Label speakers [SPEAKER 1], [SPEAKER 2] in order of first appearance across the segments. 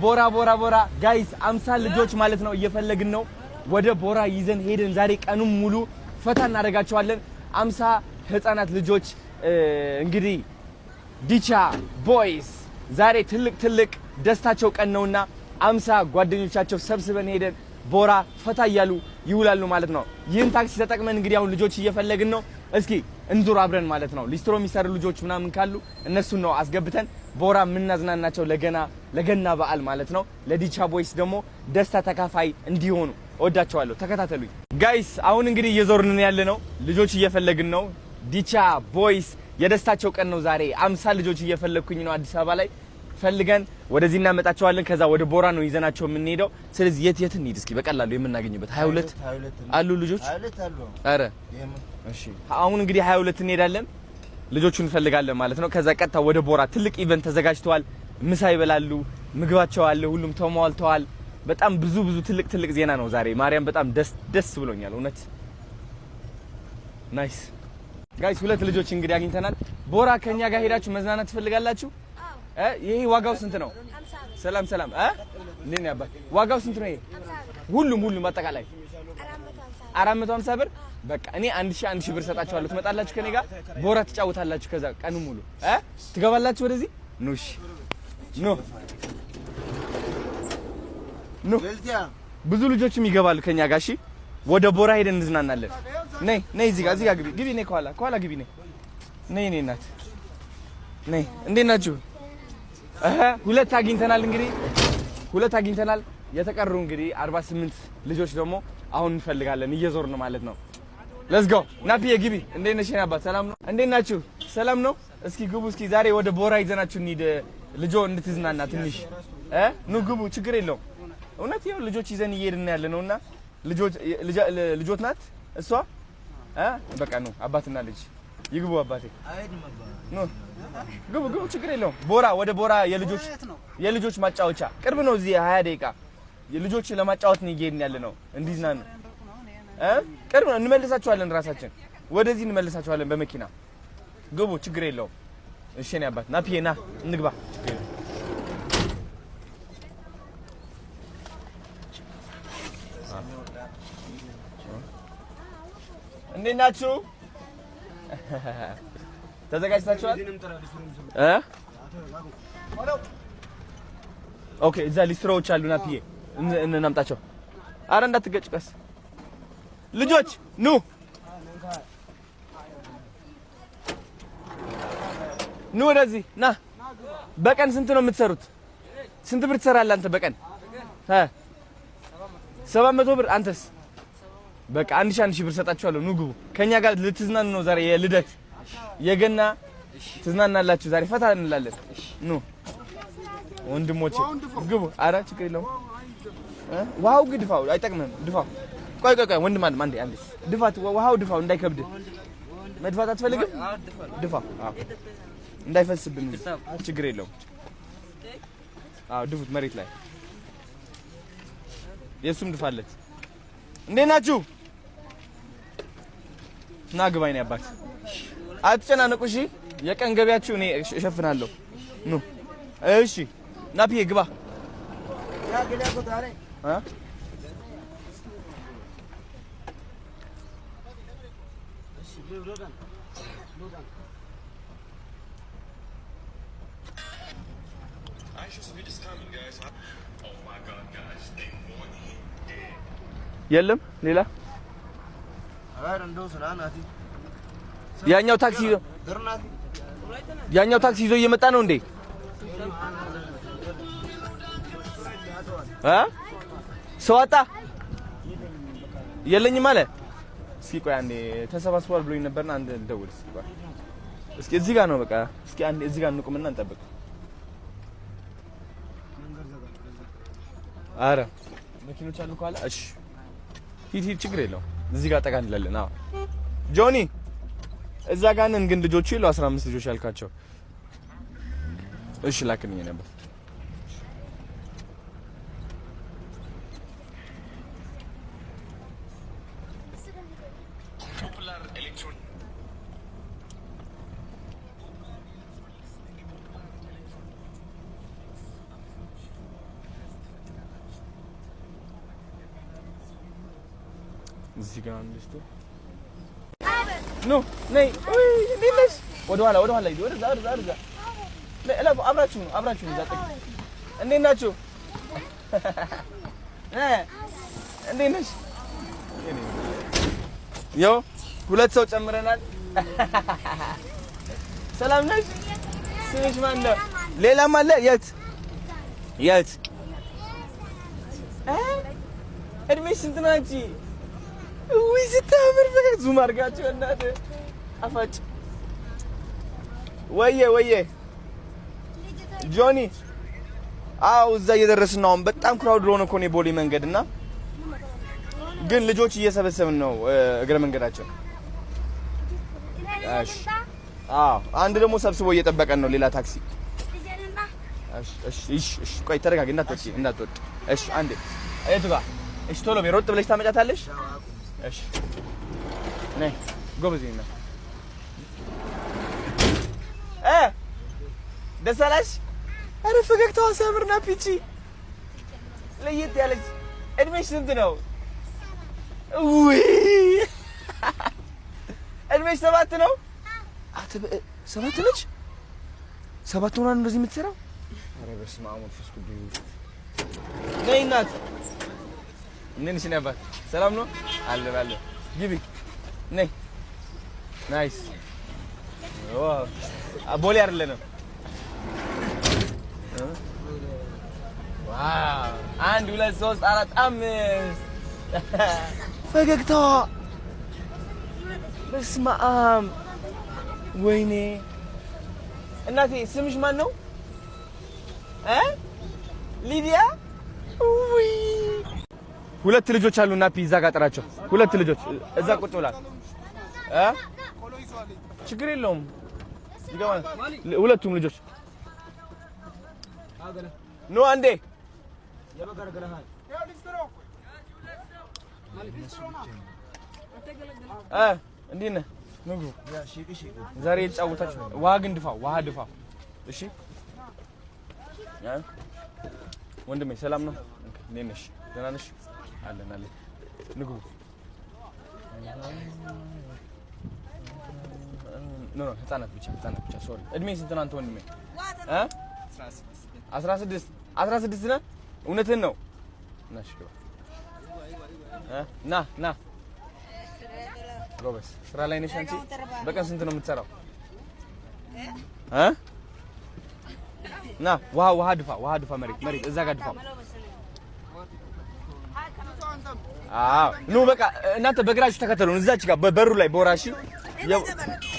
[SPEAKER 1] ቦራ ጋይስ 50 ልጆች ማለት ነው እየፈለግን ነው። ወደ ቦራ ይዘን ሄደን ዛሬ ቀኑን ሙሉ ፈታ እናደርጋቸዋለን። 50 ህፃናት ልጆች እንግዲህ ዲቻ ቦይስ ዛሬ ትልቅ ደስታቸው ቀን ነውና 50 ጓደኞቻቸው ሰብስበን ሄደን ቦራ ፈታ እያሉ ይውላሉ ማለት ነው። ይህን ታክሲ ተጠቅመን እንግዲህ አሁን ልጆች እየፈለግን ነው። እስኪ እንዙር አብረን ማለት ነው። ሊስትሮ የሚሰሩ ልጆች ምናምን ካሉ እነሱን ነው አስገብተን ቦራ የምናዝናናቸው ለገና በዓል ማለት ነው። ለዲቻ ቦይስ ደግሞ ደስታ ተካፋይ እንዲሆኑ እወዳቸዋለሁ። ተከታተሉኝ ጋይስ። አሁን እንግዲህ እየዞርን ያለ ነው። ልጆች እየፈለግን ነው። ዲቻ ቦይስ የደስታቸው ቀን ነው ዛሬ። 50 ልጆች እየፈለግኩኝ ነው አዲስ አበባ ላይ ፈልገን ወደዚህ እናመጣቸዋለን። ከዛ ወደ ቦራ ነው ይዘናቸው የምንሄደው። ስለዚህ የት እንሂድ እስኪ በቀላሉ የምናገኝበት 22 አሉ ልጆች። አረ እሺ፣ አሁን እንግዲህ 22 እንሄዳለን። ልጆቹን እንፈልጋለን ማለት ነው። ከዛ ቀጥታ ወደ ቦራ ትልቅ ኢቨንት ተዘጋጅተዋል። ምሳ ይበላሉ፣ ምግባቸው አለ፣ ሁሉም ተሟልተዋል። በጣም ብዙ ትልቅ ዜና ነው ዛሬ። ማርያም በጣም ደስ ብሎኛል እውነት። ናይስ ጋይስ፣ 2 ልጆች እንግዲህ አግኝተናል። ቦራ ከኛ ጋር ሄዳችሁ መዝናናት ትፈልጋላችሁ? ይሄ ዋጋው ስንት ነው? ሰላም እንዴት ነው ያባ? ዋጋው ስንት ነው ይሄ? ሁሉም አጠቃላይ 450 ብር። በቃ እኔ 1000 ብር ሰጣችኋለሁ። ትመጣላችሁ ከኔ ጋር ቦራ ትጫወታላችሁ። ከዛ ቀኑ ሙሉ ትገባላችሁ ወደዚህ። ኑሽ ኖ ብዙ ልጆችም ይገባሉ ከኛ ጋር። እሺ ወደ ቦራ ሄደን እንዝናናለን። ነይ እዚህ ጋር ግቢ ነይ ከኋላ ግቢ ነይ እናት ነይ። እንዴት ናችሁ? 2 አግኝተናል። እንግዲህ 2 አግኝተናል። የተቀሩ እንግዲህ 48 ልጆች ደግሞ አሁን እንፈልጋለን። እየዞርን ማለት ነው። ሌትስ ጎ ናፒዬ ግቢ። እንዴት ነሽ አባት? ሰላም ነው? እንዴት ናችሁ? ሰላም ነው? እስኪ ግቡ። እስኪ ዛሬ ወደ ቦራ ይዘናችሁ እንሂድ። ልጆ እንድትዝናና ትንሽ ኑ ግቡ። ችግር የለውም። እውነት ይኸው ልጆች ይዘን እየሄድን ያለ ነውና ልጆት ናት እሷ። በቃ ነው አባትና ልጅ ይግቡ። አባቴ ኑ ግቡ። ችግር የለውም። ወደ ቦራ የልጆች ማጫወቻ ቅርብ ነው። እዚህ 20 ደቂቃ የልጆች ለማጫወት ነው እየሄድን ያለ ነው። እንዲዝናኑ ቅርብ ነው። እንመልሳቸዋለን፣ ራሳችን ወደዚህ እንመልሳቸዋለን በመኪና። ግቡ። ችግር የለውም። እሺ እኔ አባት ናፒዬ ና እንግባ። እንዴት ናችሁ? ተዘጋጅታችኋል? ኦኬ። እዛ ሊስትሮዎች አሉ። ናፒዬ እናምጣቸው። አረ እንዳትገጭ ቀስ። ልጆች ኑ ወደዚህ ና። በቀን ስንት ነው የምትሰሩት? ስንት ብር ትሰራለህ አንተ በቀን? 700 ብር። አንተስ? በቃ 1000 ብር ሰጣችኋለሁ። ኑ ግቡ። ከኛ ጋር ልትዝናኑ ነው ዛሬ። የልደት የገና ትዝናናላችሁ ዛሬ። ፈታ እንላለን። ኑ ወንድሞቼ ግቡ። አረ ችግር የለውም። ውሃው ግድፋው አይጠቅምም። ድፋው። ቆይ ወንድም አንዴ ድፋት። ውሃው ድፋው እንዳይከብድ። መድፋት አትፈልግም? ድፋው። አዎ እንዳይፈስብን። ችግር የለውም። አዎ ድፉት መሬት ላይ። የሱም ድፋለት። እንዴት ናችሁ? ና ግባኝ ነው አባት። አትጨናነቁ እሺ። የቀን ገቢያችሁ እኔ እሸፍናለሁ። ኑ እሺ። ናፒዬ ግባ። የለም ሌላ ያኛው ታክሲ ይዞ እየመጣ ነው እንዴ? ሰው አጣ የለኝም አለ። እስኪ ቆይ አንዴ ተሰባስቧል ብሎኝ ነበርና አንድ ልደውል። እስኪ እዚህ ጋር ነው በቃ። እስኪ አንዴ እዚህ ጋር እንቁምና እንጠብቅ። አረ መኪኖች አሉ ካለ እሺ ሂድ ችግር የለውም። እዚህ ጋር ጠጋ እንላለን። አዎ ጆኒ እዛ ጋር ነን። ግን ልጆቹ ይሉ 15 ልጆች ያልካቸው እሺ ላክልኝ ነበር። እዚህ ጋር አንስቶ ኖ ነይ እንዴት ነሽ? ወደ ኋላ ወደዛ አብራችሁ እዛ ጥግ እንዴት ናችሁ? እንዴት ነሽ? ያው ሁለት ሰው ጨምረናል። ሰላም ነሽ? ስምሽ ማን ነው? ሌላም አለ? የት እድሜሽ ስንት ነው አንቺ? ውይ ስታምር ዙም አድርጋችሁ እናት አፋጭ ወየ ጆኒ አው እዛ እየደረስን ነው። አሁን በጣም ክራውድ ሆነ እኮ ነው ቦሌ መንገድ እና ግን ልጆች እየሰበሰብን ነው እግረ መንገዳችን። አዎ አንድ ደግሞ ሰብስቦ እየጠበቀን ነው ሌላ ታክሲ። እሺ ቆይ ተረጋጊ እንዳትወጪ። እሺ አንዴ እቱ ጋር እሺ ቶሎ ሮጥ ብለሽ ታመጫታለሽ። እሺ ነይ ጎበዝ ነኝ። ደስ አለሽ? ኧረ ፈገግታዋ ሲያምርና ፒቺ ለየት ያለች። እድሜሽ ስንት ነው? ውይ እድሜሽ 7 ነው? ሰባት ነች? 7 ሆና እንደዚህ የምትሰራው? ኧረ በስመ አብ ወመንፈስ ቅዱስ። ነይ እናት እንዴት ነሽ? አባት ሰላም ነው? አለ ግቢ ነይ። ናይስ ቦሌ አይደለንም። ዋው 1 2 3 4 5 ፈገግታዋ በስመ አብ። ወይኔ እናቴ ስምሽ ማን ነው? ሊዲያ። ውይ ሁለት ልጆች አሉና ፒዛ ጋር ጥራቸው። ሁለት ልጆች እዛ ቁጭ ብላል። ችግር የለውም ይገባል። ሁለቱም ልጆች ኖ አንዴ እንዴት ነህ? ምግቡ ዛሬ የተጫወታችሁ ውሃ ግን ድፋ። እሺ ወንድሜ ሰላም ነው? እንዴት ነሽ? ደህና ነሽ? አለን ምግቡ ኖ ህፃናት ብቻ ሶሪ። እድሜ ስንት ነው አንተ ወንድሜ? 16 ነህ? እውነትህን ነው? ና ጎበዝ ስራ ላይ ነሽ አንቺ? በቀን ስንት ነው የምትሰራው? ና ውሃ ድፋ መሬት እዛ ጋር ድፋው። ኑ በቃ እናንተ በግራችሁ ተከተሉን። እዛች ጋር በበሩ ላይ ቦራሺ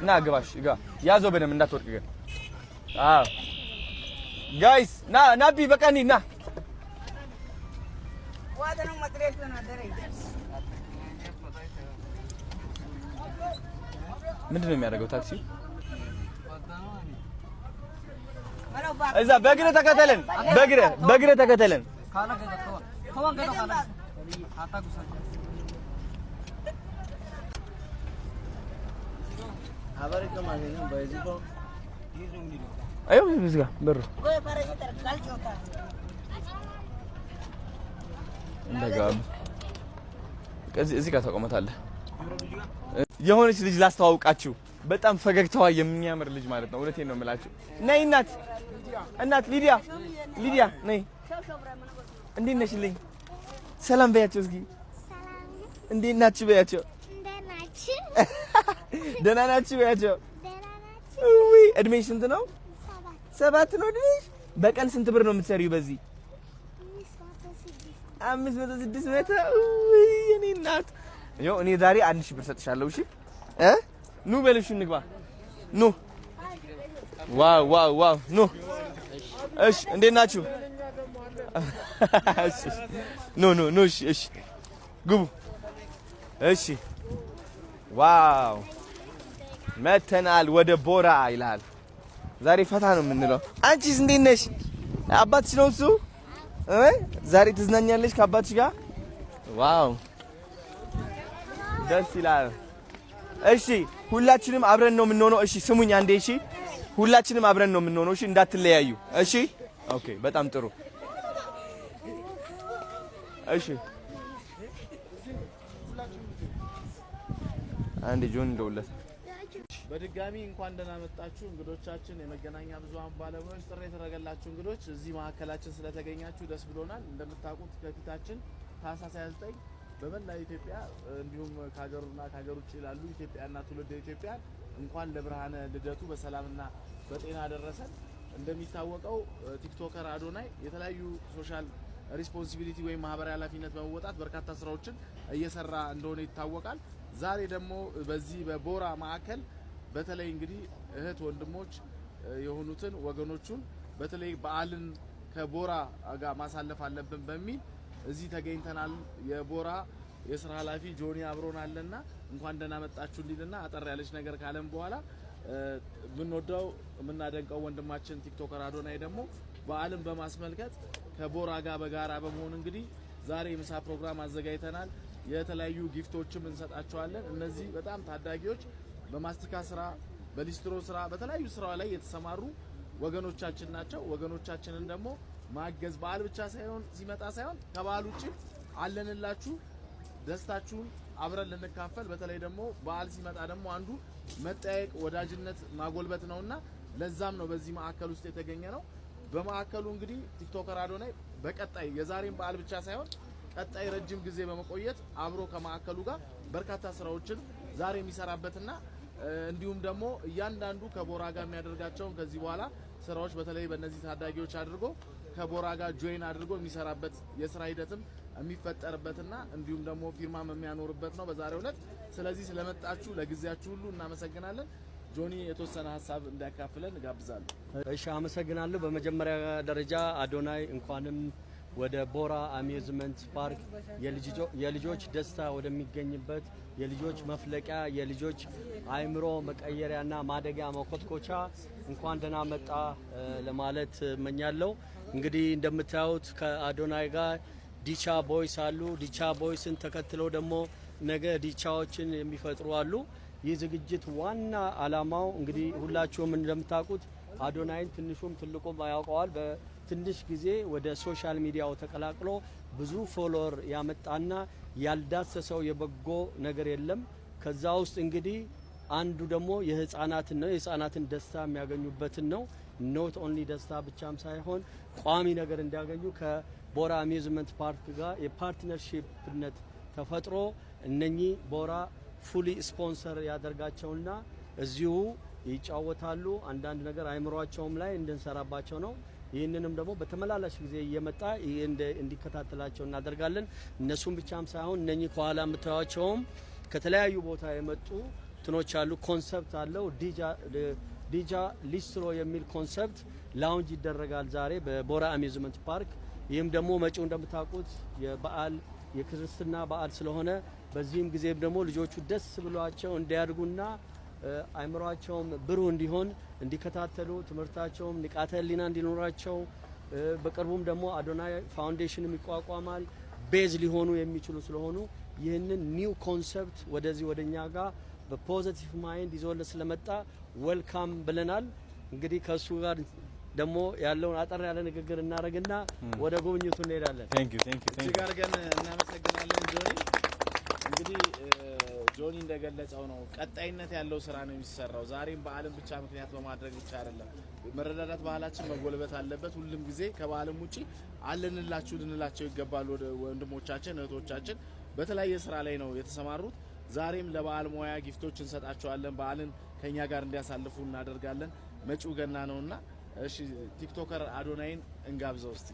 [SPEAKER 1] ና ግባሽ ያዘው በደምብ እንዳትወድቅ ግን። ጋይስ ናቢ በቃ ና ምንድን ነው የሚያደርገው ታክሲው? እዛ በእግርህ ተከተለን። አዩ እዚህ ጋር በሩ እንደጋም እዚህ ጋር ተቆመታለህ። የሆነች ልጅ ላስተዋውቃችሁ። በጣም ፈገግታዋ የሚያምር ልጅ ማለት ነው። እውነቴን ነው የምላችሁ። ነይ እናት ሊዲያ ነይ። እንዴት ነሽልኝ? ሰላም በያቸው እስኪ። እንዴት ናችሁ በያቸው። ደህና ናችሁ በያቸው። ውይ እድሜሽ ስንት ነው? 7 ነው እድሜሽ። በቀን ስንት ብር ነው የምትሰሪው በዚህ? 500 ውይ እኔ እናት ይኸው እኔ ዛሬ 1000 ብር ሰጥሻለሁ። እሺ ኑ በልሽ እንግባ። ኑ ዋው ኑ። እሺ እንዴት ናችሁ? እሺ ኑ እሺ ግቡ። እሺ ዋው መተናል ወደ ቦራ ይላል። ዛሬ ፈታ ነው የምንለው። አንቺስ እንዴት ነሽ? አባትሽ ነው እሱ? ዛሬ ትዝናኛለሽ ከአባትሽ ጋር? ዋው ደስ ይላል። እሺ ሁላችንም አብረን ነው የምንሆነው። እሺ ስሙኝ አንዴ። እሺ ሁላችንም አብረን ነው የምንሆነው። እሺ እንዳትለያዩ። እሺ ኦኬ በጣም ጥሩ። እሺ አንድ ጆን እንደውለት
[SPEAKER 2] በድጋሚ እንኳን ደህና መጣችሁ እንግዶቻችን፣ የመገናኛ ብዙሃን ባለሙያዎች፣ ጥሪ የተደረገላችሁ እንግዶች እዚህ ማዕከላችን ስለተገኛችሁ ደስ ብሎናል። እንደምታውቁት ከፊታችን ታህሳስ 29 በመላ ኢትዮጵያ እንዲሁም ከሀገሩና ከሀገር ውጭ ላሉ ኢትዮጵያና ትውልደ ኢትዮጵያ እንኳን ለብርሃነ ልደቱ በሰላምና በጤና ደረሰን። እንደሚታወቀው ቲክቶከር አዶናይ የተለያዩ ሶሻል ሪስፖንሲቢሊቲ ወይም ማህበራዊ ኃላፊነት በመወጣት በርካታ ስራዎችን እየሰራ እንደሆነ ይታወቃል። ዛሬ ደግሞ በዚህ በቦራ ማዕከል በተለይ እንግዲህ እህት ወንድሞች የሆኑትን ወገኖቹን በተለይ በዓልን ከቦራ ጋር ማሳለፍ አለብን በሚል እዚህ ተገኝተናል። የቦራ የስራ ኃላፊ ጆኒ አብሮን አለና እንኳን ደህና መጣችሁ ሊልና አጠር ያለች ነገር ካለም በኋላ ምንወደው ምናደንቀው ወንድማችን ቲክቶከር አዶናይ ደግሞ በዓልን በማስመልከት ከቦራ ጋር በጋራ በመሆን እንግዲህ ዛሬ የምሳ ፕሮግራም አዘጋጅተናል። የተለያዩ ጊፍቶችም እንሰጣቸዋለን። እነዚህ በጣም ታዳጊዎች በማስቲካ ስራ፣ በሊስትሮ ስራ፣ በተለያዩ ስራው ላይ የተሰማሩ ወገኖቻችን ናቸው። ወገኖቻችንን ደግሞ ማገዝ በዓል ብቻ ሳይሆን ሲመጣ ሳይሆን ከበዓል ውጪ አለንላችሁ ደስታችሁን አብረን ልንካፈል። በተለይ ደግሞ በዓል ሲመጣ ደግሞ አንዱ መጠያየቅ ወዳጅነት ማጎልበት ነውና ለዛም ነው በዚህ ማዕከል ውስጥ የተገኘ ነው። በማዕከሉ እንግዲህ ቲክቶከር አዶናይ በቀጣይ የዛሬን በዓል ብቻ ሳይሆን ቀጣይ ረጅም ጊዜ በመቆየት አብሮ ከማዕከሉ ጋር በርካታ ስራዎችን ዛሬ የሚሰራበትና እንዲሁም ደግሞ እያንዳንዱ ከቦራ ጋር የሚያደርጋቸውን ከዚህ በኋላ ስራዎች በተለይ በእነዚህ ታዳጊዎች አድርጎ ከቦራ ጋር ጆይን አድርጎ የሚሰራበት የስራ ሂደትም የሚፈጠርበትና እንዲሁም ደግሞ ፊርማም የሚያኖርበት ነው በዛሬው ዕለት። ስለዚህ ስለመጣችሁ ለጊዜያችሁ ሁሉ እናመሰግናለን። ጆኒ የተወሰነ ሀሳብ እንዲያካፍለን ጋብዛለሁ።
[SPEAKER 3] እሺ፣ አመሰግናለሁ። በመጀመሪያ ደረጃ አዶናይ እንኳንም ወደ ቦራ አሚዝመንት ፓርክ የልጆች ደስታ ወደሚገኝበት የልጆች መፍለቂያ የልጆች አእምሮ መቀየሪያና ማደጊያ መኮትኮቻ እንኳን ደህና መጣ ለማለት እመኛለሁ። እንግዲህ እንደምታዩት ከአዶናይ ጋር ዲቻ ቦይስ አሉ። ዲቻ ቦይስን ተከትለው ደግሞ ነገ ዲቻዎችን የሚፈጥሩ አሉ። ይህ ዝግጅት ዋና አላማው እንግዲህ ሁላችሁም እንደምታውቁት አዶናይን ትንሹም ትልቁም ያውቀዋል። በትንሽ ጊዜ ወደ ሶሻል ሚዲያው ተቀላቅሎ ብዙ ፎሎወር ያመጣና ያልዳሰሰው የበጎ ነገር የለም። ከዛ ውስጥ እንግዲህ አንዱ ደግሞ የህፃናትን ነው። የህፃናትን ደስታ የሚያገኙበትን ነው። ኖት ኦንሊ ደስታ ብቻም ሳይሆን ቋሚ ነገር እንዲያገኙ ከቦራ አሚዝመንት ፓርክ ጋር የፓርትነርሺፕነት ተፈጥሮ እነኚህ ቦራ ፉሊ ስፖንሰር ያደርጋቸውና እዚሁ ይጫወታሉ። አንዳንድ ነገር አይምሯቸውም ላይ እንድንሰራባቸው ነው። ይህንንም ደግሞ በተመላላሽ ጊዜ እየመጣ እንዲከታተላቸው እናደርጋለን። እነሱም ብቻም ሳይሆን እነኚህ ከኋላ የምታዩቸውም ከተለያዩ ቦታ የመጡ ትኖች አሉ። ኮንሰፕት አለው። ዲጃ ሊስትሮ የሚል ኮንሰፕት ላውንጅ ይደረጋል ዛሬ በቦራ አሚዝመንት ፓርክ። ይህም ደግሞ መጪው እንደምታውቁት የበዓል የክርስትና በዓል ስለሆነ በዚህም ጊዜም ደግሞ ልጆቹ ደስ ብሏቸው እንዲያድጉና አይምሯቸውም ብሩህ እንዲሆን እንዲከታተሉ ትምህርታቸውም ንቃተ ህሊና እንዲኖራቸው በቅርቡም ደግሞ አዶናይ ፋውንዴሽንም ይቋቋማል ቤዝ ሊሆኑ የሚችሉ ስለሆኑ ይህንን ኒው ኮንሰፕት ወደዚህ ወደኛ ጋር በፖዚቲቭ ማይንድ ይዞለት ስለመጣ ዌልካም ብለናል። እንግዲህ ከሱ ጋር ደግሞ ያለውን አጠር ያለ ንግግር እናደርግና ወደ ጉብኝቱ እንሄዳለን።
[SPEAKER 2] ቴንክ ዩ እጅግ አድርገን እናመሰግናለን ጆኒ። እንግዲህ ጆኒ እንደገለጸው ነው ቀጣይነት ያለው ስራ ነው የሚሰራው። ዛሬም በዓልን ብቻ ምክንያት በማድረግ ብቻ አይደለም። መረዳዳት ባህላችን መጎልበት አለበት። ሁሉም ጊዜ ከበዓልም ውጪ አለንላችሁ ልንላቸው ይገባል። ወንድሞቻችን እህቶቻችን በተለያየ ስራ ላይ ነው የተሰማሩት። ዛሬም ለበዓል ሙያ ጊፍቶች እንሰጣቸዋለን። በዓልን ከኛ ጋር እንዲያሳልፉ እናደርጋለን። መጪው ገና ነውና እሺ ቲክቶከር አዶናይን እንጋብዘው እስቲ።